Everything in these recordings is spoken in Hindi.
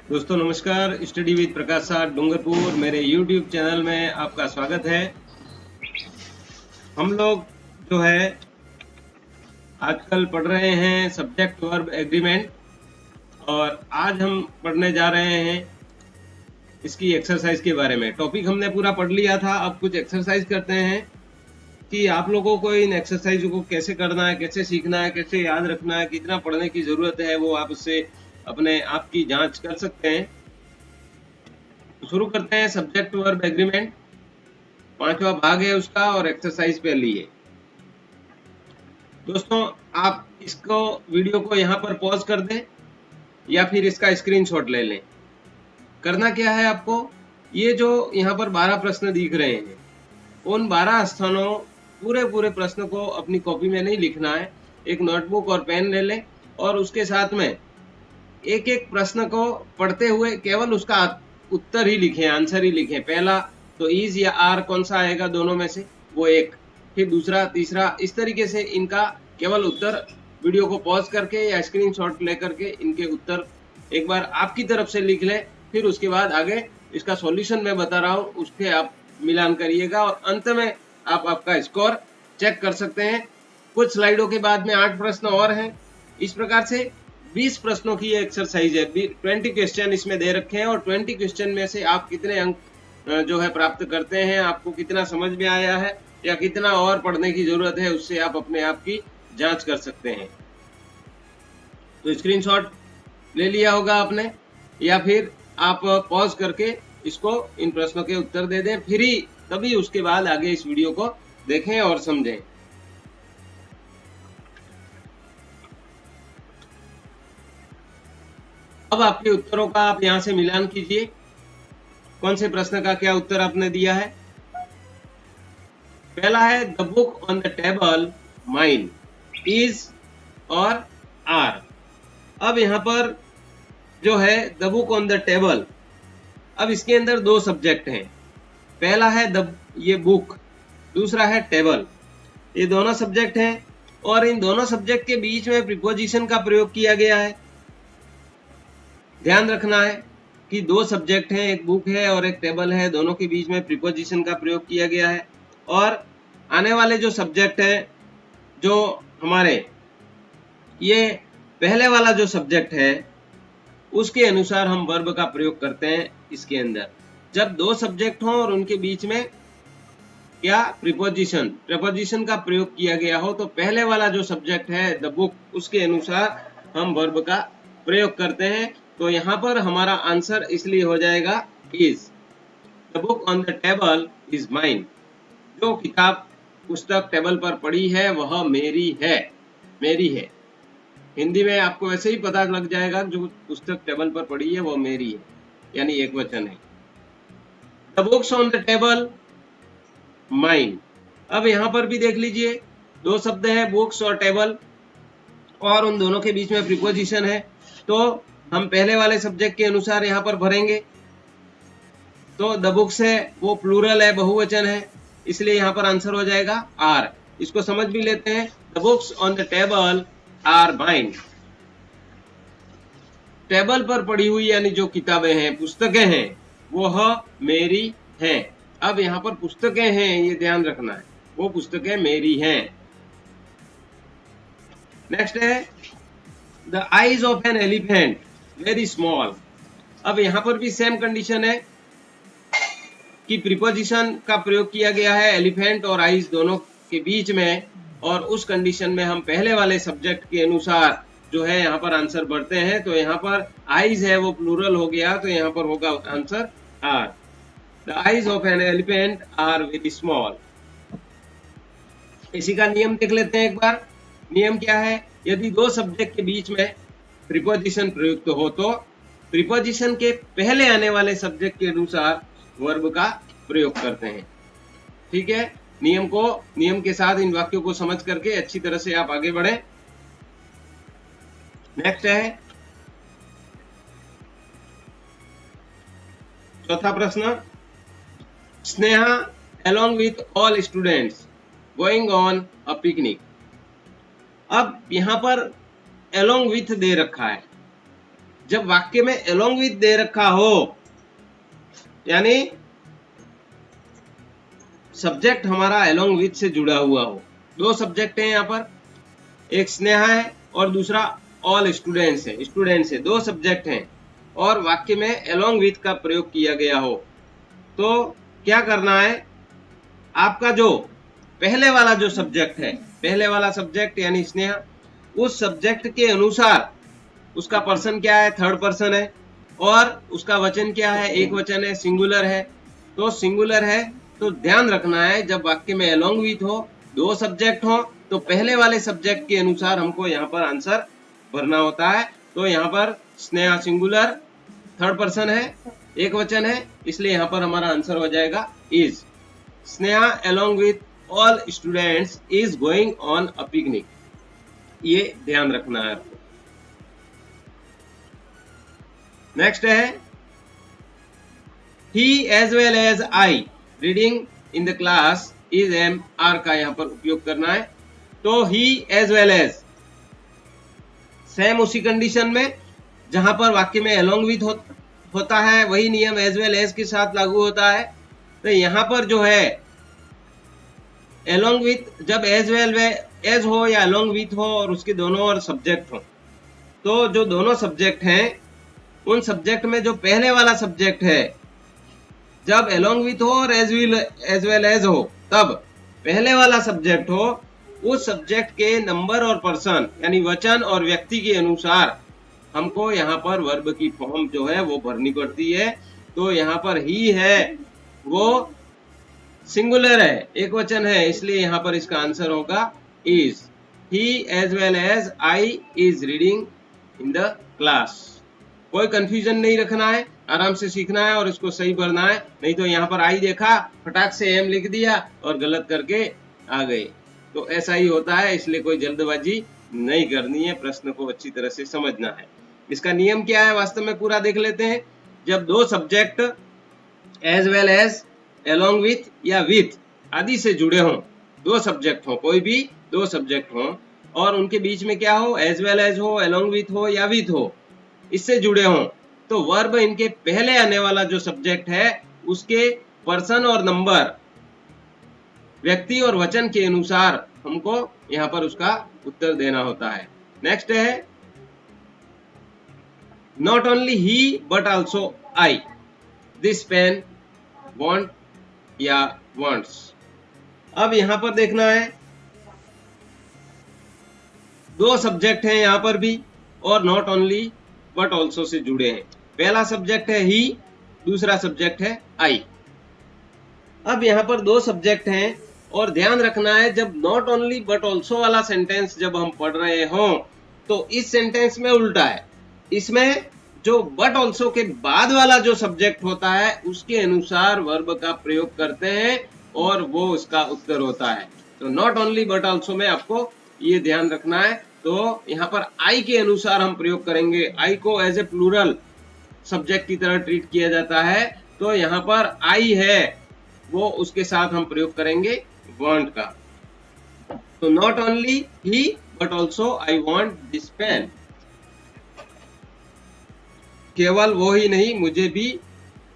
दोस्तों नमस्कार। स्टडी विद प्रकाश साठ डूंगरपुर मेरे YouTube चैनल में आपका स्वागत है। हम लोग जो है आजकल पढ़ रहे हैं सब्जेक्ट वर्ब एग्रीमेंट, और आज हम पढ़ने जा रहे हैं इसकी एक्सरसाइज के बारे में। टॉपिक हमने पूरा पढ़ लिया था, अब कुछ एक्सरसाइज करते हैं कि आप लोगों को इन एक्सरसाइज को कैसे करना है, कैसे सीखना है, कैसे याद रखना है, कितना पढ़ने की जरूरत है, वो आप उससे अपने आप की जांच कर सकते हैं। शुरू करते हैं। सब्जेक्ट वर्ब एग्रीमेंट 5वां भाग है उसका, और एक्सरसाइज पे लिए। दोस्तों आप इसको वीडियो को यहाँ पर पॉज कर दें या फिर इसका स्क्रीनशॉट ले लें। करना क्या है आपको, ये जो यहाँ पर 12 प्रश्न दिख रहे हैं, उन 12 स्थानों पूरे प्रश्न को अपनी कॉपी में नहीं लिखना है। एक नोटबुक और पेन ले लें और उसके साथ में एक एक प्रश्न को पढ़ते हुए केवल उसका उत्तर ही लिखें, आंसर ही लिखें। पहला तो इज या आर कौन सा आएगा दोनों में से, वो एक, फिर दूसरा, तीसरा, इस तरीके से इनका केवल उत्तर वीडियो को पॉज करके या स्क्रीनशॉट लेकर के इनके उत्तर एक बार आपकी तरफ से लिख लें। फिर उसके बाद आगे इसका सॉल्यूशन मैं बता रहा हूँ, उसके आप मिलान करिएगा और अंत में आप आपका स्कोर चेक कर सकते हैं। कुछ स्लाइडों के बाद में 8 प्रश्न और हैं। इस प्रकार से 20 प्रश्नों की ये एक्सरसाइज है। 20 क्वेश्चन इसमें दे रखे हैं और 20 क्वेश्चन में से आप कितने अंक जो है प्राप्त करते हैं, आपको कितना समझ में आया है या कितना और पढ़ने की जरूरत है, उससे आप अपने आप की जांच कर सकते हैं। तो स्क्रीनशॉट ले लिया होगा आपने, या फिर आप पॉज करके इसको इन प्रश्नों के उत्तर दे दें, फिर ही तभी उसके बाद आगे इस वीडियो को देखें और समझें। अब आपके उत्तरों का आप यहां से मिलान कीजिए। कौन से प्रश्न का क्या उत्तर आपने दिया है। पहला है the book on the table mine is और आर। अब यहां पर जो है the book on the table, अब इसके अंदर 2 सब्जेक्ट हैं। पहला है ये बुक, दूसरा है टेबल। ये दोनों सब्जेक्ट हैं और इन दोनों सब्जेक्ट के बीच में प्रीपोजिशन का प्रयोग किया गया है। ध्यान रखना है कि 2 सब्जेक्ट हैं, एक बुक है और एक टेबल है, दोनों के बीच में प्रीपोजिशन का प्रयोग किया गया है। और आने वाले जो सब्जेक्ट है, जो हमारे ये पहले वाला जो सब्जेक्ट है, उसके अनुसार हम वर्ब का प्रयोग करते हैं इसके अंदर। जब 2 सब्जेक्ट हों और उनके बीच में क्या प्रपोजिशन का प्रयोग किया गया हो, तो पहले वाला जो सब्जेक्ट है द बुक, उसके अनुसार हम वर्ब का प्रयोग करते हैं। तो यहाँ पर हमारा आंसर इसलिए हो जाएगा is. The book on the table is mine. जो किताब पुस्तक टेबल पर पड़ी है वह मेरी है, मेरी है। हिंदी में आपको ऐसे ही पता लग जाएगा, जो पुस्तक टेबल पर पड़ी है वो मेरी है, यानी एक वचन है। The books on the table mine. अब यहाँ पर भी देख लीजिए, 2 शब्द है बुक्स और टेबल, और उन दोनों के बीच में प्रीपोजिशन है। तो हम पहले वाले सब्जेक्ट के अनुसार यहाँ पर भरेंगे। तो द बुक्स है वो प्लूरल है, बहुवचन है, इसलिए यहाँ पर आंसर हो जाएगा आर। इसको समझ भी लेते हैं। The books on the table are mine. Table पर पड़ी हुई यानी जो किताबें हैं, पुस्तकें हैं, वह मेरी हैं। अब यहाँ पर पुस्तकें हैं, ये ध्यान रखना है, वो पुस्तकें मेरी हैं। नेक्स्ट है the eyes of an elephant very small. अब यहाँ पर भी सेम कंडीशन है कि प्रीपोजिशन का प्रयोग किया गया है एलिफेंट और आईज दोनों के बीच में, और उस कंडीशन में हम पहले वाले सब्जेक्ट के अनुसार जो है यहाँ पर आंसर भरते हैं। तो यहाँ पर आईज है वो प्लूरल हो गया, तो यहाँ पर होगा answer are. The eyes of an elephant are very small. इसी का नियम देख लेते हैं एक बार। नियम क्या है, यदि 2 सब्जेक्ट के बीच में प्रीपोजिशन प्रयुक्त हो तो प्रीपोजिशन के पहले आने वाले सब्जेक्ट के अनुसार वर्ब का प्रयोग करते हैं। ठीक है, नियम के साथ इन वाक्यों को समझ करके अच्छी तरह से आप आगे बढ़े। नेक्स्ट है चौथा प्रश्न, Sneha along with all students going on a picnic। अब यहाँ पर along with दे रखा है, जब वाक्य में along with दे रखा हो, यानी सब्जेक्ट हमारा along with से जुड़ा हुआ हो। दो सब्जेक्ट हैं यहाँ पर, एक स्नेहा है और दूसरा ऑल स्टूडेंट्स है, स्टूडेंट्स है, दो सब्जेक्ट हैं और वाक्य में along with का प्रयोग किया गया हो, तो क्या करना है, आपका जो पहले वाला जो सब्जेक्ट है, पहले वाला सब्जेक्ट यानी स्नेहा, उस सब्जेक्ट के अनुसार उसका पर्सन क्या है, थर्ड पर्सन है, और उसका वचन क्या है, एक वचन है, सिंगुलर है। तो सिंगुलर है तो ध्यान रखना है जब वाक्य में along with हो, दो सब्जेक्ट हो, तो पहले वाले सब्जेक्ट के अनुसार हमको यहाँ पर आंसर भरना होता है। तो यहाँ पर स्नेहा सिंगुलर, थर्ड पर्सन है, एक वचन है, इसलिए यहाँ पर हमारा आंसर हो जाएगा is. Sneha along with all students is going on a picnic, ये ध्यान रखना है आपको। नेक्स्ट है he as well as I reading in the class is am are का यहाँ पर उपयोग करना है। तो he as well as same उसी कंडीशन में जहां पर वाक्य में along with होता है, वही नियम as well as के साथ लागू होता है। तो यहाँ पर जो है along with जब as well as हो या along with हो और उसके दोनों और सब्जेक्ट हो, तो जो दोनों सब्जेक्ट हैं उन सब्जेक्ट में जो पहले वाला सब्जेक्ट है जब along with हो और as well as हो, तब पहले वाला सब्जेक्ट हो, उस सब्जेक्ट के नंबर और पर्सन यानी वचन और व्यक्ति के अनुसार हमको यहाँ पर वर्ब की फॉर्म जो है वो भरनी पड़ती है। तो यहाँ पर ही है वो सिंगुलर है, एक वचन है, इसलिए यहाँ पर इसका आंसर होगा is. He as well as I is reading in the class. कोई कंफ्यूजन नहीं रखना है, आराम से सीखना है और इसको सही भरना है, नहीं तो यहाँ पर आई देखा, फटाक से एम लिख दिया और गलत करके आ गए। तो ऐसा ही होता है, इसलिए कोई जल्दबाजी नहीं करनी है, प्रश्न को अच्छी तरह से समझना है। इसका नियम क्या है वास्तव में पूरा देख लेते हैं। जब दो subject as well as, along with या with आदि से जुड़े हों, दो सब्जेक्ट हो, कोई भी दो सब्जेक्ट हो और उनके बीच में क्या हो, एज वेल एज हो, along with हो या with हो, इससे जुड़े हों, तो वर्ब इनके पहले आने वाला जो सब्जेक्ट है उसके पर्सन और नंबर, व्यक्ति और वचन के अनुसार हमको यहाँ पर उसका उत्तर देना होता है। नेक्स्ट है not only he but also I, this pen want या वॉन्ट्स। अब यहां पर देखना है, दो सब्जेक्ट हैं यहां पर भी और not only but also say जुड़े हैं। पहला सब्जेक्ट है ही, दूसरा सब्जेक्ट है आई। अब यहां पर दो सब्जेक्ट हैं और ध्यान रखना है जब नॉट ओनली बट ऑल्सो वाला सेंटेंस जब हम पढ़ रहे हों तो इस सेंटेंस में उल्टा है। इसमें जो बट ऑल्सो के बाद वाला जो सब्जेक्ट होता है उसके अनुसार वर्ब का प्रयोग करते हैं और वो उसका उत्तर होता है। तो नॉट ओनली बट ऑल्सो में आपको ये ध्यान रखना है। तो यहाँ पर आई के अनुसार हम प्रयोग करेंगे, आई को एज ए प्लूरल सब्जेक्ट की तरह ट्रीट किया जाता है, तो यहाँ पर आई है वो उसके साथ हम प्रयोग करेंगे वांट का। तो not only he but also I want this pen, केवल वो ही नहीं मुझे भी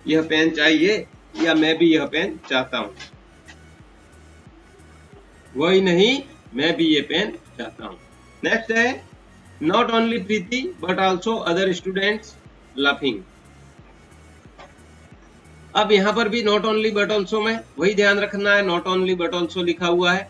यह पेन चाहिए या मैं भी यह पेन चाहता हूं, वही नहीं मैं भी ये पेन चाहता हूं। नेक्स्ट है not only Preeti but also other students laughing. अब यहां पर भी नॉट ओनली बट ऑल्सो में वही ध्यान रखना है, नॉट ओनली बट ऑल्सो लिखा हुआ है,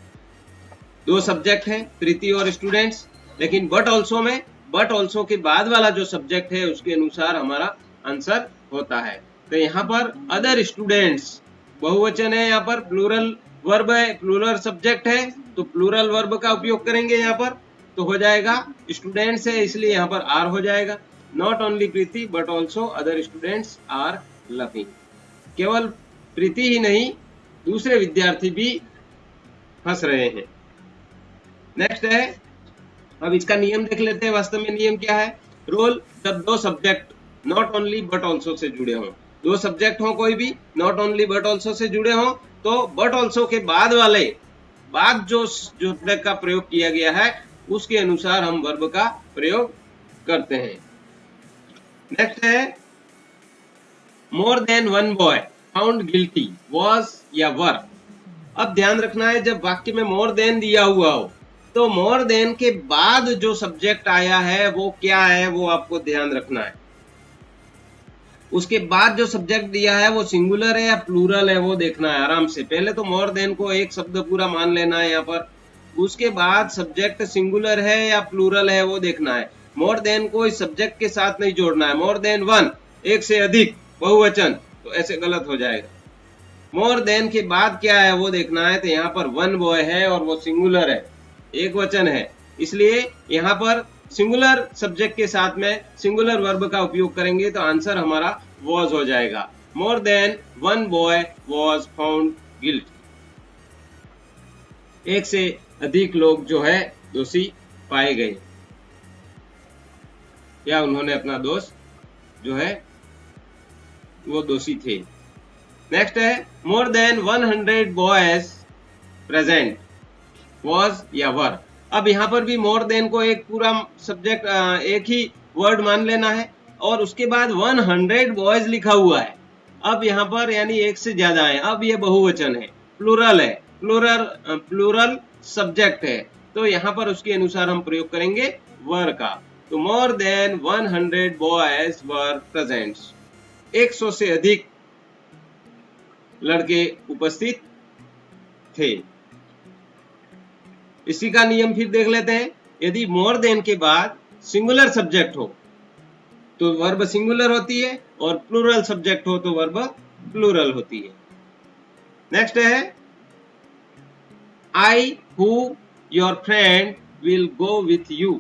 दो सब्जेक्ट हैं प्रीति और स्टूडेंट्स, लेकिन बट ऑल्सो में बट ऑल्सो के बाद वाला जो सब्जेक्ट है उसके अनुसार हमारा आंसर होता है। तो यहाँ पर अदर स्टूडेंट्स बहुवचन है, यहाँ पर प्लूरल वर्ब है, प्लूरल सब्जेक्ट है, तो प्लूरल वर्ब का उपयोग करेंगे यहाँ पर, तो हो जाएगा स्टूडेंट्स है इसलिए यहाँ पर आर हो जाएगा। Not only Preeti but also other students are laughing, केवल प्रीति ही नहीं दूसरे विद्यार्थी भी हंस रहे हैं। नेक्स्ट है, अब इसका नियम देख लेते हैं, वास्तव में नियम क्या है। रोल जब दो subject not only but also say जुड़े हों, दो सब्जेक्ट हो कोई भी not only but also say जुड़े हों, तो बट ऑल्सो के बाद वाले बाद जो सब्जेक्ट का प्रयोग किया गया है उसके अनुसार हम वर्ब का प्रयोग करते हैं। नेक्स्ट है more than one boy found guilty was या वर। अब ध्यान रखना है जब वाक्य में मोर देन दिया हुआ हो तो मोर देन के बाद जो सब्जेक्ट आया है वो क्या है, वो आपको ध्यान रखना है। उसके बाद जो सब्जेक्ट दिया है वो सिंगुलर है या प्लूरल है वो देखना है आराम से। पहले तो मोर देन को एक शब्द पूरा मान लेना है यहाँ पर, उसके बाद सब्जेक्ट सिंगुलर है या प्लूरल है वो देखना है। मोर देन को इस सब्जेक्ट के साथ नहीं जोड़ना है। मोर देन वन, एक से अधिक, बहुवचन, तो ऐसे गलत हो जाएगा। मोर देन के बाद क्या है वो देखना है। तो यहाँ पर वन बॉय है और वो सिंगुलर है, एक वचन है, इसलिए यहाँ पर सिंगुलर सब्जेक्ट के साथ में सिंगुलर वर्ब का उपयोग करेंगे तो आंसर हमारा वॉज हो जाएगा। More than one boy was found guilty, एक से अधिक लोग जो है दोषी पाए गए या उन्होंने अपना दोष जो है वो दोषी थे। नेक्स्ट है more than 100 boys present was या वर। अब यहाँ पर भी मोर देन को एक पूरा सब्जेक्ट एक ही वर्ड मान लेना है और उसके बाद 100 बॉयज लिखा हुआ है। अब यहाँ पर यानी एक से ज्यादा है। अब ये बहुवचन है, प्लूरल है, प्लूरल सब्जेक्ट है, तो यहाँ पर उसके अनुसार हम प्रयोग करेंगे वर का। तो more than 100 boys were present, 100 से अधिक लड़के उपस्थित थे। इसी का नियम फिर देख लेते हैं। यदि मोर देन के बाद सिंगुलर सब्जेक्ट हो तो वर्ब सिंगुलर होती है और प्लूरल सब्जेक्ट हो तो वर्ब प्लूरल होती है। नेक्स्ट है I who your friend will go with you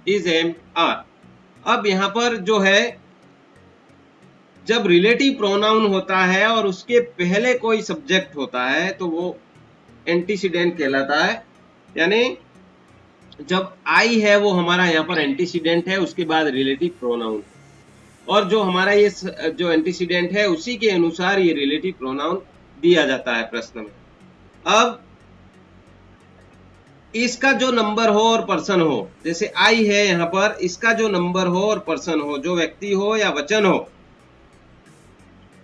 is am are. अब यहां पर जो है जब रिलेटिव प्रोनाउन होता है और उसके पहले कोई सब्जेक्ट होता है तो वो एंटीसीडेंट कहलाता है। यानी जब आई है वो हमारा यहाँ पर एंटीसीडेंट है, उसके बाद रिलेटिव प्रोनाउन, और जो हमारा ये जो एंटीसीडेंट है उसी के अनुसार ये रिलेटिव प्रोनाउन दिया जाता है प्रश्न में। अब इसका जो नंबर हो और पर्सन हो, जैसे आई है यहाँ पर, इसका जो नंबर हो और पर्सन हो, जो व्यक्ति हो या वचन हो,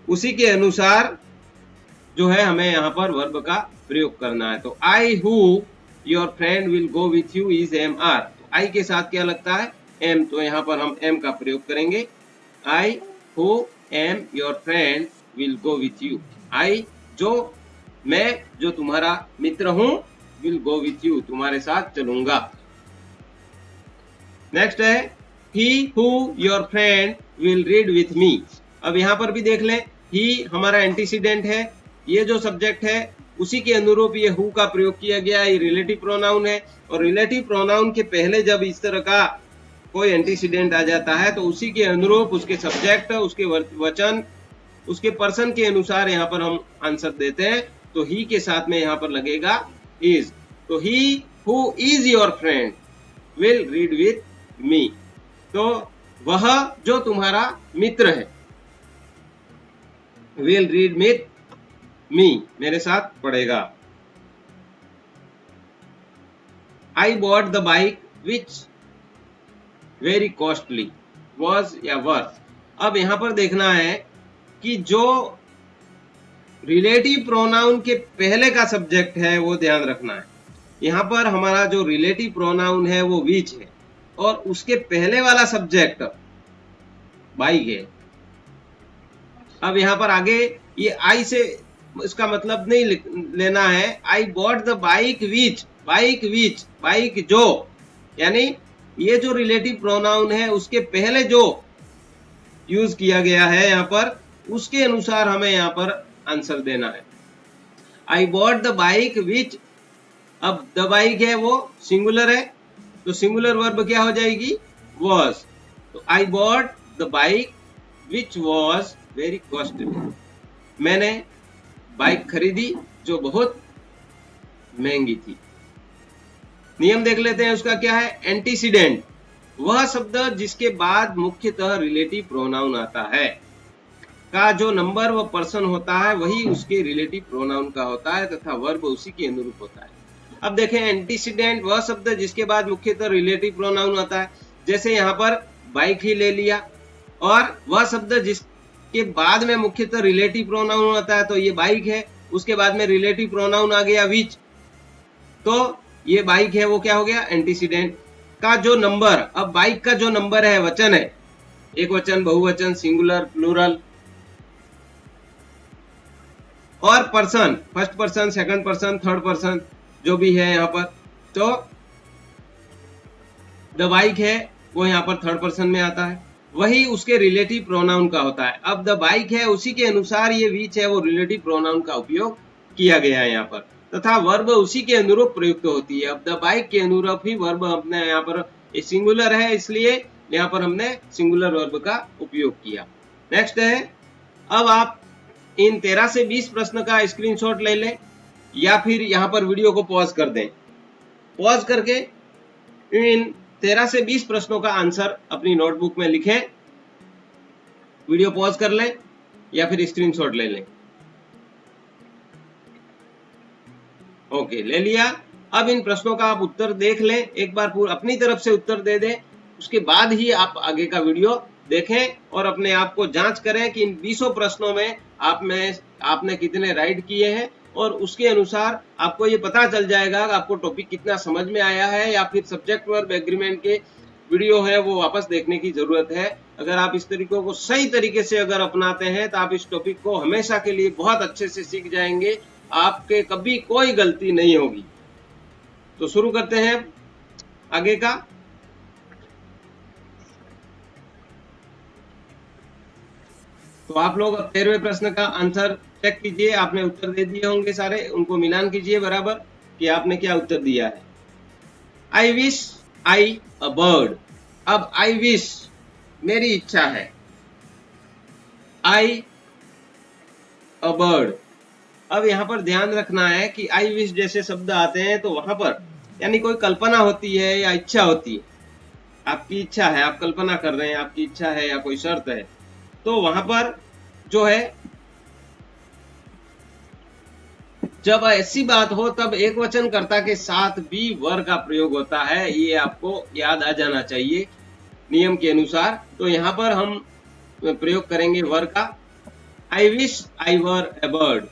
उसी के अनुसार जो है हमें यहाँ पर वर्ब का प्रयोग करना है। तो I who your friend will go with you is am are. तो आई के साथ क्या लगता है? एम, तो यहाँ पर हम एम का प्रयोग करेंगे। I who am your friend will go with you. I जो मैं जो तुम्हारा मित्र हूं, विल गो विथ यू तुम्हारे साथ चलूंगा। नेक्स्ट है he who your friend will read with me. अब यहाँ पर भी देख लें, ही हमारा एंटीसीडेंट है, ये जो सब्जेक्ट है उसी के अनुरूप ये हु का प्रयोग किया गया। ये रिलेटिव प्रोनाउन है और रिलेटिव प्रोनाउन के पहले जब इस तरह का कोई एंटीसीडेंट आ जाता है तो उसी के अनुरूप उसके सब्जेक्ट, उसके वचन, उसके पर्सन के अनुसार यहाँ पर हम आंसर देते हैं। तो ही के साथ में यहाँ पर लगेगा इज। तो he who is your friend will read with me. तो वह जो तुम्हारा मित्र है, विल रीड विथ मी, मेरे साथ पढ़ेगा। I bought the bike which very costly was या वर। अब यहां पर देखना है कि जो रिलेटिव प्रोनाउन के पहले का सब्जेक्ट है वो ध्यान रखना है। यहां पर हमारा जो रिलेटिव प्रोनाउन है वो विच है और उसके पहले वाला सब्जेक्ट बाइक है। अब यहां पर आगे ये आई से इसका मतलब नहीं लेना है। I bought the bike which, bike which, bike जो, यानी ये जो रिलेटिव प्रोनाउन है उसके पहले जो यूज किया गया है यहाँ पर, उसके अनुसार हमें यहाँ पर आंसर देना है। आई बॉट द बाइक विच, अब द बाइक है वो सिंगुलर है तो सिंगुलर वर्ब क्या हो जाएगी? वॉज। तो I bought the bike which was very costly, मैंने बाइक खरीदी जो बहुत महंगी थी। नियम देख लेते हैं उसका क्या है। एंटीसीडेंट वह शब्द जिसके बाद मुख्यतः रिलेटिव प्रोनाउन आता है, का जो नंबर व पर्सन होता है वही उसके रिलेटिव प्रोनाउन का होता है तथा वर्ब उसी के अनुरूप होता है। अब देखें, एंटीसीडेंट वह शब्द जिसके बाद मुख्यतः रिलेटिव प्रोनाउन आता है। जैसे यहाँ पर बाइक ही ले लिया और वह शब्द जिसके बाद में मुख्यतः रिलेटिव प्रोनाउन होता है, तो ये बाइक है, उसके बाद में रिलेटिव प्रोनाउन आ गया विच, तो ये बाइक है वो क्या हो गया, एंटीसीडेंट का जो नंबर, अब बाइक का जो नंबर है वचन है, एक वचन, बहुवचन, सिंगुलर, प्लूरल, और person, first person, second person, third person जो भी है यहाँ पर, तो द बाइक है वो यहाँ पर थर्ड पर्सन में आता है, वही उसके रिलेटिव प्रोनाउन का होता है। अब द बाइक है उसी के अनुसार ये विच है वो रिलेटिव प्रोनाउन का उपयोग किया गया है यहाँ पर, तथा वर्ब उसी के अनुरूप प्रयुक्त होती है। अब द बाइक के अनुरूप ही वर्ब अपने यहाँ पर, ये सिंगुलर है इसलिए यहाँ पर हमने सिंगुलर वर्ब का उपयोग किया। नेक्स्ट है, अब आप इन 13 से 20 प्रश्न का स्क्रीनशॉट ले लें या फिर यहाँ पर वीडियो को पॉज कर दें। पॉज करके इन 13 से 20 प्रश्नों का आंसर अपनी नोटबुक में लिखें, वीडियो पॉज कर लें या फिर स्क्रीनशॉट ले लें। ओके, ले लिया। अब इन प्रश्नों का आप उत्तर देख लें, एक बार पूरा अपनी तरफ से उत्तर दे दें, उसके बाद ही आप आगे का वीडियो देखें और अपने आप को जांच करें कि इन 20 प्रश्नों में आपने कितने राइट किए हैं, और उसके अनुसार आपको ये पता चल जाएगा कि आपको टॉपिक कितना समझ में आया है, या फिर सब्जेक्ट वर्ब एग्रीमेंट के वीडियो है वो वापस देखने की जरूरत है। अगर आप इस तरीकों को सही तरीके से अगर अपनाते हैं तो आप इस टॉपिक को हमेशा के लिए बहुत अच्छे से सीख जाएंगे, आपके कभी कोई गलती नहीं होगी। तो शुरू करते हैं आगे का। तो आप लोग अब 13वें प्रश्न का आंसर चेक कीजिए, आपने उत्तर दे दिए होंगे सारे, उनको मिलान कीजिए बराबर कि आपने क्या उत्तर दिया है। I wish I a bird. अब आई विश मेरी इच्छा है, आई अ बर्ड। अब यहाँ पर ध्यान रखना है कि आई विश जैसे शब्द आते हैं तो वहां पर यानी कोई कल्पना होती है या इच्छा होती है, आपकी इच्छा है, आप कल्पना कर रहे हैं, आपकी इच्छा है या कोई शर्त है, तो वहां पर जो है जब ऐसी बात हो तब एक वचन कर्ता के साथ भी वर का प्रयोग होता है, ये आपको याद आ जाना चाहिए नियम के अनुसार। तो यहाँ पर हम प्रयोग करेंगे वर का, I wish I were A bird.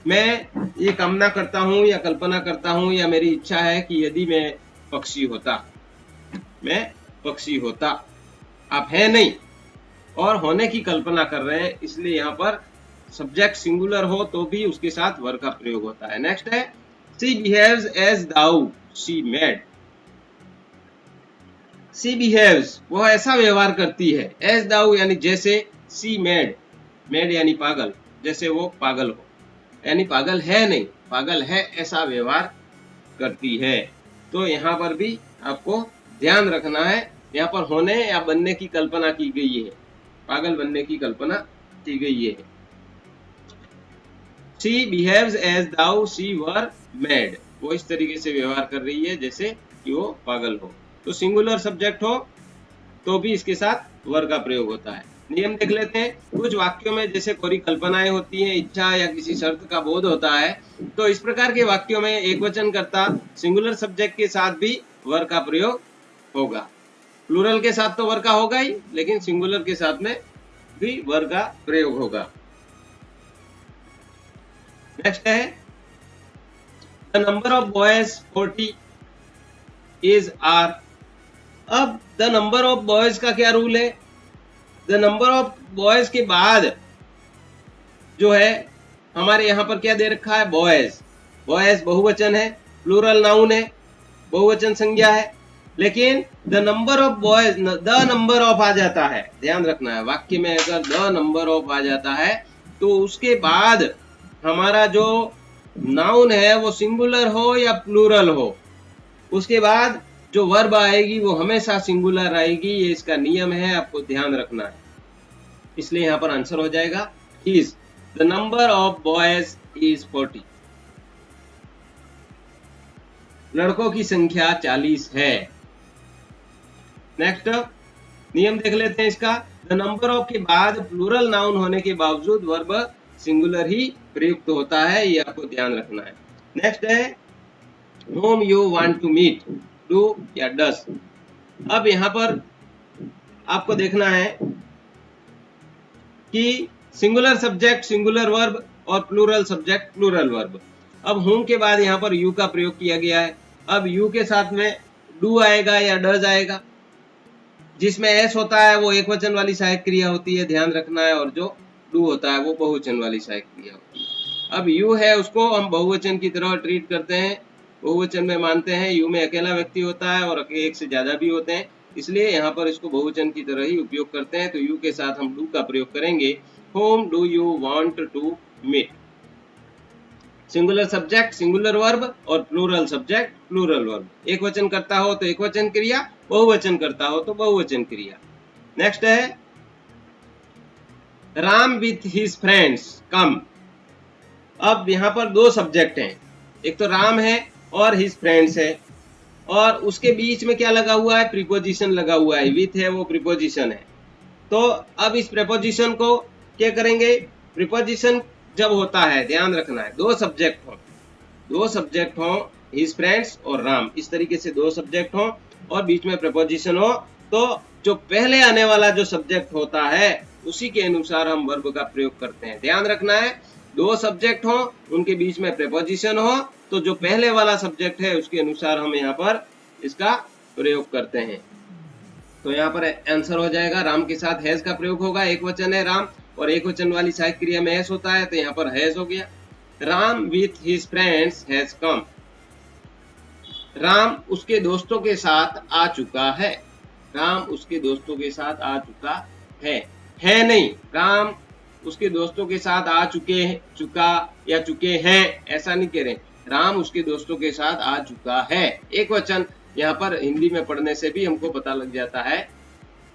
मैं ये कामना करता हूं या कल्पना करता हूं या मेरी इच्छा है कि यदि मैं पक्षी होता, मैं पक्षी होता। आप है नहीं और होने की कल्पना कर रहे हैं, इसलिए यहाँ पर सब्जेक्ट सिंगुलर हो तो भी उसके साथ वर का प्रयोग होता है। नेक्स्ट है, she behaves as though she mad. She behaves वह ऐसा व्यवहार करती है, एज दाउ यानी जैसे, शी मेड, मेड यानी पागल, जैसे वो पागल हो, यानी पागल है नहीं, पागल है ऐसा व्यवहार करती है। तो यहाँ पर भी आपको ध्यान रखना है, यहाँ पर होने या बनने की कल्पना की गई है, पागल बनने की कल्पना की गई है। She behaves as though she were mad। वो इस तरीके से व्यवहार कर रही है जैसे कि वो पागल हो। तो सिंगुलर सब्जेक्ट हो तो भी इसके साथ वर का प्रयोग होता है। नियम देख लेते हैं। कुछ वाक्यों में जैसे कोई कल्पनाएं होती हैं, इच्छा या किसी शर्त का बोध होता है, तो इस प्रकार के वाक्यों में एक वचन कर्ता सिंगुलर सब्जेक्ट के साथ भी वर का प्रयोग होगा। प्लूरल के साथ तो वर का होगा ही, लेकिन सिंगुलर के साथ में भी वर का प्रयोग होगा। नेक्स्ट है, the number of boys 40 is are. अब द नंबर ऑफ बॉयज का क्या रूल है, द नंबर ऑफ बॉयज के बाद जो है हमारे यहाँ पर क्या दे रखा है, बॉयज। बॉयज बहुवचन है, प्लूरल नाउन है, बहुवचन संज्ञा है, लेकिन the number of boys, the number of आ जाता है, ध्यान रखना है। वाक्य में अगर द नंबर ऑफ आ जाता है तो उसके बाद हमारा जो नाउन है वो सिंगुलर हो या प्लूरल हो, उसके बाद जो वर्ब आएगी वो हमेशा सिंगुलर आएगी, ये इसका नियम है, आपको ध्यान रखना है। इसलिए यहाँ पर आंसर हो जाएगा is, the number of boys is 40। लड़कों की संख्या 40 है। नेक्स्ट नियम देख लेते हैं इसका, द नंबर ऑफ के बाद प्लूरल नाउन होने के बावजूद वर्ब सिंगुलर ही प्रयुक्त होता है, ये आपको ध्यान रखना है। नेक्स्ट है, whom you want to meet, do या does। अब यहाँ पर आपको देखना है कि सिंगुलर सब्जेक्ट सिंगुलर वर्ब और प्लूरल सब्जेक्ट प्लूरल वर्ब। अब हूं के बाद यहाँ पर यू का प्रयोग किया गया है। अब यू के साथ में डू आएगा या डज आएगा। जिसमें एस होता है वो एक वचन वाली सहायक क्रिया होती है, ध्यान रखना है, और जो डू होता है वो बहुवचन वाली सहायक क्रिया होती है। अब यू है उसको हम बहुवचन की तरह ट्रीट करते हैं, बहुवचन में मानते हैं। यू में अकेला व्यक्ति होता है और एक से ज्यादा भी होते हैं, इसलिए यहाँ पर इसको बहुवचन की तरह ही उपयोग करते हैं। तो यू के साथ हम डू का प्रयोग करेंगे। Whom do you want to meet. Singular subject singular verb और प्लूरल सब्जेक्ट प्लूरल वर्ब। एक वचन करता हो तो एक वचन क्रिया, बहुवचन करता हो तो बहुवचन क्रिया। नेक्स्ट है राम विथ हिज फ्रेंड्स कम। अब यहाँ पर दो सब्जेक्ट हैं, एक तो राम है और हिज फ्रेंड्स है, और उसके बीच में क्या लगा हुआ है, प्रीपोजिशन लगा हुआ है। विथ है वो प्रीपोजिशन है। तो अब इस प्रीपोजिशन को क्या करेंगे, प्रीपोजिशन जब होता है, ध्यान रखना है, दो सब्जेक्ट हो हिज फ्रेंड्स और राम, इस तरीके से दो सब्जेक्ट हो और बीच में प्रीपोजिशन हो, तो जो पहले आने वाला जो सब्जेक्ट होता है उसी के अनुसार हम वर्ब का प्रयोग करते हैं। ध्यान रखना है, दो सब्जेक्ट हो, उनके बीच में प्रीपोजिशन हो, तो जो पहले वाला सब्जेक्ट है उसके अनुसार हम यहाँ पर इसका प्रयोग करते हैं। तो यहाँ पर आंसर हो जाएगा राम के साथ हैज का प्रयोग होगा। एक वचन है राम और एक वचन वाली सहायक क्रिया में हैज होता है, तो यहाँ पर हैज हो गया। Ram with his friends has come. Ram उसके दोस्तों के साथ आ चुका है। राम उसके दोस्तों के साथ आ चुका है नहीं, राम उसके दोस्तों के साथ आ चुका या चुके हैं, ऐसा नहीं कह रहे। राम उसके दोस्तों के साथ आ चुका है, एक वचन यहाँ पर हिंदी में पढ़ने से भी हमको पता लग जाता है,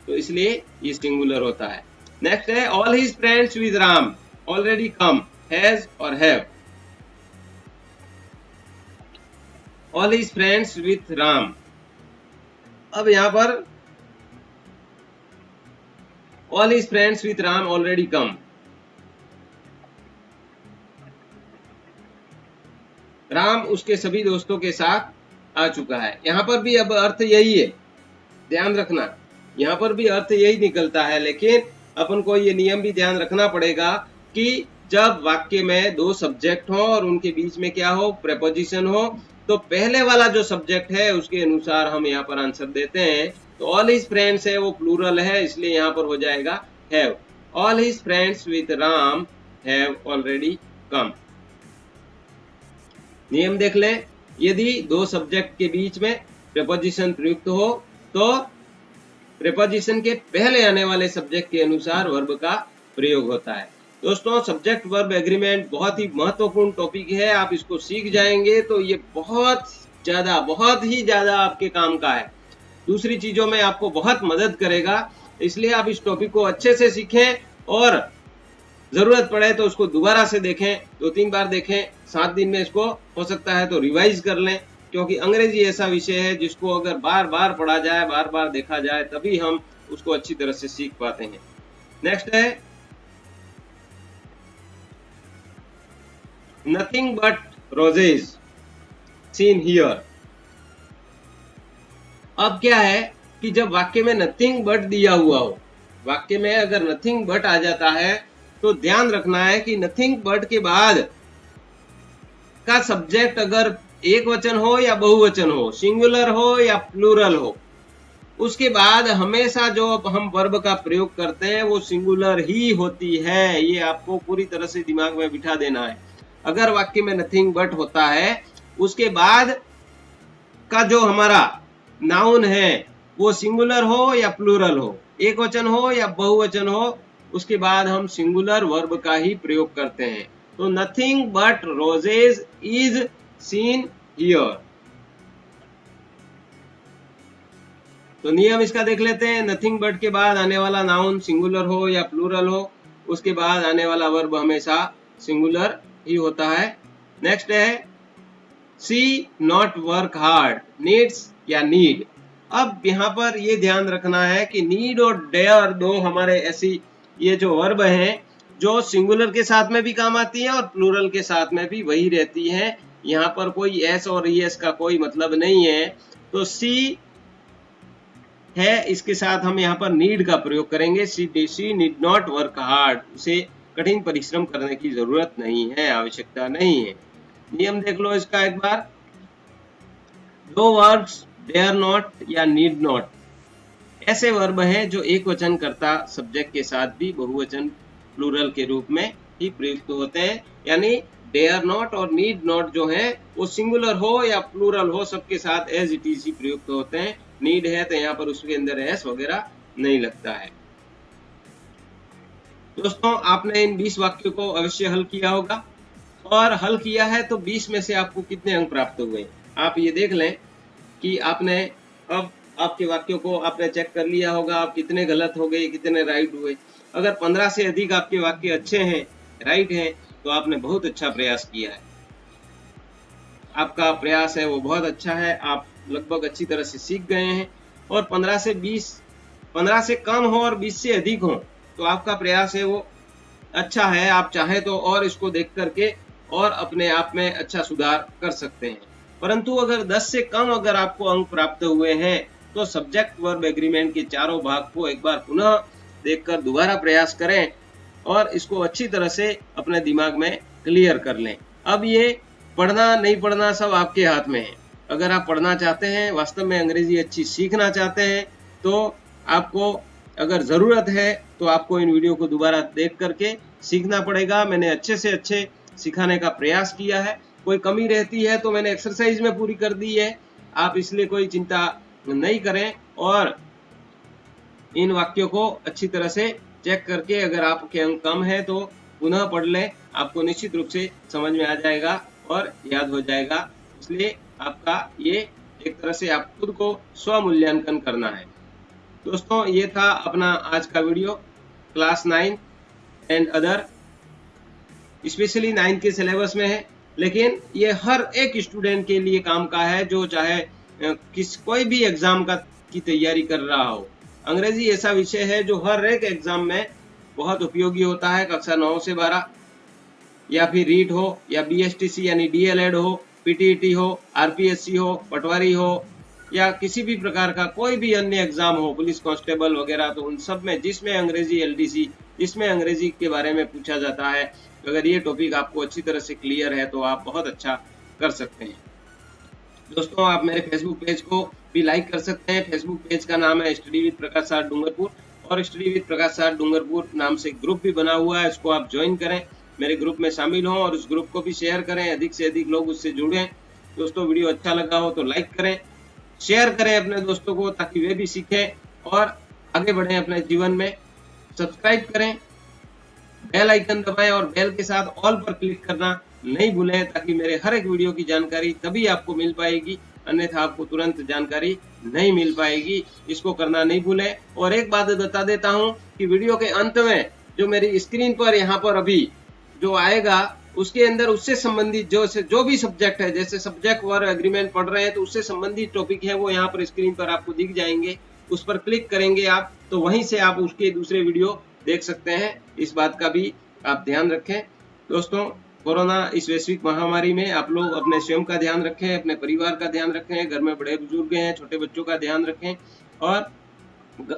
तो इसलिए ये सिंगुलर होता है। नेक्स्ट है all his friends with Ram already come, has और have. All his friends with Ram, अब यहाँ पर all his friends with Ram already come, Ram उसके सभी दोस्तों के साथ आ चुका है। यहाँ पर भी अब अर्थ यही है, ध्यान रखना, यहाँ पर भी अर्थ यही निकलता है, लेकिन अपन को ये नियम भी ध्यान रखना पड़ेगा कि जब वाक्य में दो सब्जेक्ट हो और उनके बीच में क्या हो, प्रेपोजिशन हो, तो पहले वाला जो सब्जेक्ट है उसके अनुसार हम यहाँ पर आंसर देते हैं। तो ऑल हिज फ्रेंड्स है वो प्लूरल है, इसलिए यहाँ पर हो जाएगा have. All his friends with Ram have already come. नियम देख लें, यदि दो सब्जेक्ट के बीच में प्रेपोजिशन प्रयुक्त हो तो प्रेपोजिशन के पहले आने वाले सब्जेक्ट के अनुसार वर्ब का प्रयोग होता है। दोस्तों, सब्जेक्ट वर्ब एग्रीमेंट बहुत ही महत्वपूर्ण टॉपिक है। आप इसको सीख जाएंगे तो ये बहुत ही ज्यादा आपके काम का है, दूसरी चीजों में आपको बहुत मदद करेगा। इसलिए आप इस टॉपिक को अच्छे से सीखें और जरूरत पड़े तो उसको दोबारा से देखें, 2-3 बार देखें, 7 दिन में इसको हो सकता है तो रिवाइज कर लें, क्योंकि अंग्रेजी ऐसा विषय है जिसको अगर बार बार पढ़ा जाए, बार बार देखा जाए, तभी हम उसको अच्छी तरह से सीख पाते हैं। नेक्स्ट है nothing but roses seen here. अब क्या है कि जब वाक्य में नथिंग बट दिया हुआ हो, वाक्य में अगर नथिंग बट आ जाता है तो ध्यान रखना है कि नथिंग बट के बाद का सब्जेक्ट अगर एक वचन हो या बहुवचन हो, सिंगुलर हो या प्लूरल हो, उसके बाद हमेशा जो हम वर्ब का प्रयोग करते हैं वो सिंगुलर ही होती है। ये आपको पूरी तरह से दिमाग में बिठा देना है। अगर वाक्य में नथिंग बट होता है, उसके बाद का जो हमारा नाउन है वो सिंगुलर हो या प्लूरल हो, एक वचन हो या बहुवचन हो, उसके बाद हम सिंगुलर वर्ब का ही प्रयोग करते हैं। तो nothing but roses is seen here. तो नियम इसका देख लेते हैं। नथिंग बट के बाद आने वाला नाउन सिंगुलर हो या प्लूरल हो, उसके बाद आने वाला वर्ब हमेशा सिंगुलर ही होता है। नेक्स्ट है सी नॉट वर्क हार्ड, नीड्स या नीड। अब यहाँ पर ये ध्यान रखना है कि नीड और डेयर दो हमारे ऐसी ये जो वर्ब हैं जो सिंगुलर के साथ में भी काम आती है और प्लूरल के साथ में भी वही रहती है। यहाँ पर कोई एस और ईएस का कोई मतलब नहीं है। तो सी है, इसके साथ हम यहाँ पर नीड का प्रयोग करेंगे। She need not work hard, उसे कठिन परिश्रम करने की जरूरत नहीं है, आवश्यकता नहीं है। नियम देख लो इसका एक बार। दो वर्ब्स डेयर नॉट या नीड नॉट ऐसे वर्ब हैं जो एक वचन कर्ता सब्जेक्ट के साथ भी बहुवचन प्लूरल के रूप में ही प्रयुक्त होते हैं। यानी डेयर नॉट और नीड नॉट जो है वो सिंगुलर हो या प्लूरल हो, सबके साथ एज इट इज ही प्रयुक्त होते हैं। नीड है तो यहाँ पर उसके अंदर एस वगैरह नहीं लगता है। दोस्तों, आपने इन 20 वाक्यों को अवश्य हल किया होगा, और हल किया है तो 20 में से आपको कितने अंक प्राप्त हुए आप ये देख लें कि आपने अब आपके वाक्यों को आपने चेक कर लिया होगा, आप कितने गलत हो गए, कितने राइट हुए। अगर 15 से अधिक आपके वाक्य अच्छे हैं, राइट हैं, तो आपने बहुत अच्छा प्रयास किया है। आपका प्रयास है वो बहुत अच्छा है, आप लगभग अच्छी तरह से सीख गए हैं। और 15 से 20, 15 से कम हो और 20 से अधिक हो तो आपका प्रयास है वो अच्छा है। आप चाहे तो और इसको देख करके और अपने आप में अच्छा सुधार कर सकते हैं। परंतु अगर 10 से कम अगर आपको अंक प्राप्त हुए हैं तो सब्जेक्ट वर्ब एग्रीमेंट के चारों भाग को एक बार पुनः देखकर दोबारा प्रयास करें और इसको अच्छी तरह से अपने दिमाग में क्लियर कर लें। अब ये पढ़ना नहीं पढ़ना सब आपके हाथ में है। अगर आप पढ़ना चाहते हैं, वास्तव में अंग्रेजी अच्छी सीखना चाहते हैं, तो आपको अगर ज़रूरत है तो आपको इन वीडियो को दोबारा देख करके सीखना पड़ेगा। मैंने अच्छे से अच्छे सिखाने का प्रयास किया है। कोई कमी रहती है तो मैंने एक्सरसाइज में पूरी कर दी है, आप इसलिए कोई चिंता नहीं करें। और इन वाक्यों को अच्छी तरह से चेक करके अगर आपके अंक कम है तो पुनः पढ़ लें, आपको निश्चित रूप से समझ में आ जाएगा और याद हो जाएगा। इसलिए आपका ये एक तरह से आप खुद को स्व मूल्यांकन करना है। दोस्तों, ये था अपना आज का video class 9 and other, specially 9 के सिलेबस में है, लेकिन ये हर एक स्टूडेंट के लिए काम का है जो चाहे कोई भी एग्जाम की तैयारी कर रहा हो। अंग्रेजी ऐसा विषय है जो हर एक एग्जाम में बहुत उपयोगी होता है। कक्षा 9 से 12 या फिर रीट हो या बीएसटीसी यानी डीएलएड हो, पीटीईटी हो, आरपीएससी हो, पटवारी हो या किसी भी प्रकार का कोई भी अन्य एग्जाम हो, पुलिस कांस्टेबल वगैरह, तो उन सब में जिसमें अंग्रेजी एलडीसी, जिसमें अंग्रेजी के बारे में पूछा जाता है, अगर ये टॉपिक आपको अच्छी तरह से क्लियर है तो आप बहुत अच्छा कर सकते हैं। दोस्तों, आप मेरे फेसबुक पेज को भी लाइक कर सकते हैं। फेसबुक पेज का नाम है study with Prakash sir Dungarpur, और study with Prakash sir Dungarpur नाम से ग्रुप भी बना हुआ है, इसको आप ज्वाइन करें, मेरे ग्रुप में शामिल हों और उस ग्रुप को भी शेयर करें, अधिक से अधिक लोग उससे जुड़ें। दोस्तों, वीडियो अच्छा लगा हो तो लाइक करें, शेयर करें अपने दोस्तों को ताकि वे भी सीखें और आगे बढ़ें अपने जीवन में। सब्सक्राइब करें, बेल आइकन दबाएं और बेल के साथ ऑल पर क्लिक करना नहीं भूलें ताकि मेरे हर एक वीडियो की जानकारी तभी आपको मिल पाएगी, अन्यथा आपको तुरंत जानकारी नहीं मिल पाएगी। इसको करना नहीं भूलें। और एक बात बता देता हूं कि वीडियो के अंत में जो मेरी स्क्रीन पर यहाँ पर अभी जो आएगा उसके अंदर उससे संबंधित जो भी सब्जेक्ट है, जैसे सब्जेक्ट वर्ब एग्रीमेंट पढ़ रहे हैं तो उससे संबंधित टॉपिक है वो यहाँ पर स्क्रीन पर आपको दिख जाएंगे। उस पर क्लिक करेंगे आप तो वहीं से आप उसके दूसरे वीडियो देख सकते हैं। इस बात का भी आप ध्यान रखें। दोस्तों, कोरोना इस वैश्विक महामारी में आप लोग अपने स्वयं का ध्यान रखें, अपने परिवार का ध्यान रखें, घर में बड़े बुजुर्ग हैं, छोटे बच्चों का ध्यान रखें और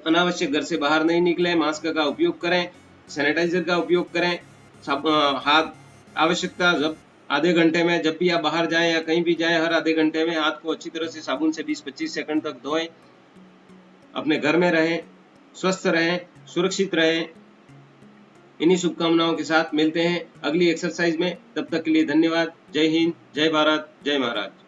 अनावश्यक घर से बाहर नहीं निकलें। मास्क का उपयोग करें, सैनिटाइजर का उपयोग करें, हाथ आवश्यकता जब आधे घंटे में जब भी आप बाहर जाएं या कहीं भी जाएं, हर आधे घंटे में हाथ को अच्छी तरह से साबुन से 20-25 सेकंड तक धोएं। अपने घर में रहें, स्वस्थ रहें, सुरक्षित रहें। इन्हीं शुभकामनाओं के साथ मिलते हैं अगली एक्सरसाइज में। तब तक के लिए धन्यवाद। जय हिंद, जय भारत, जय महाराज।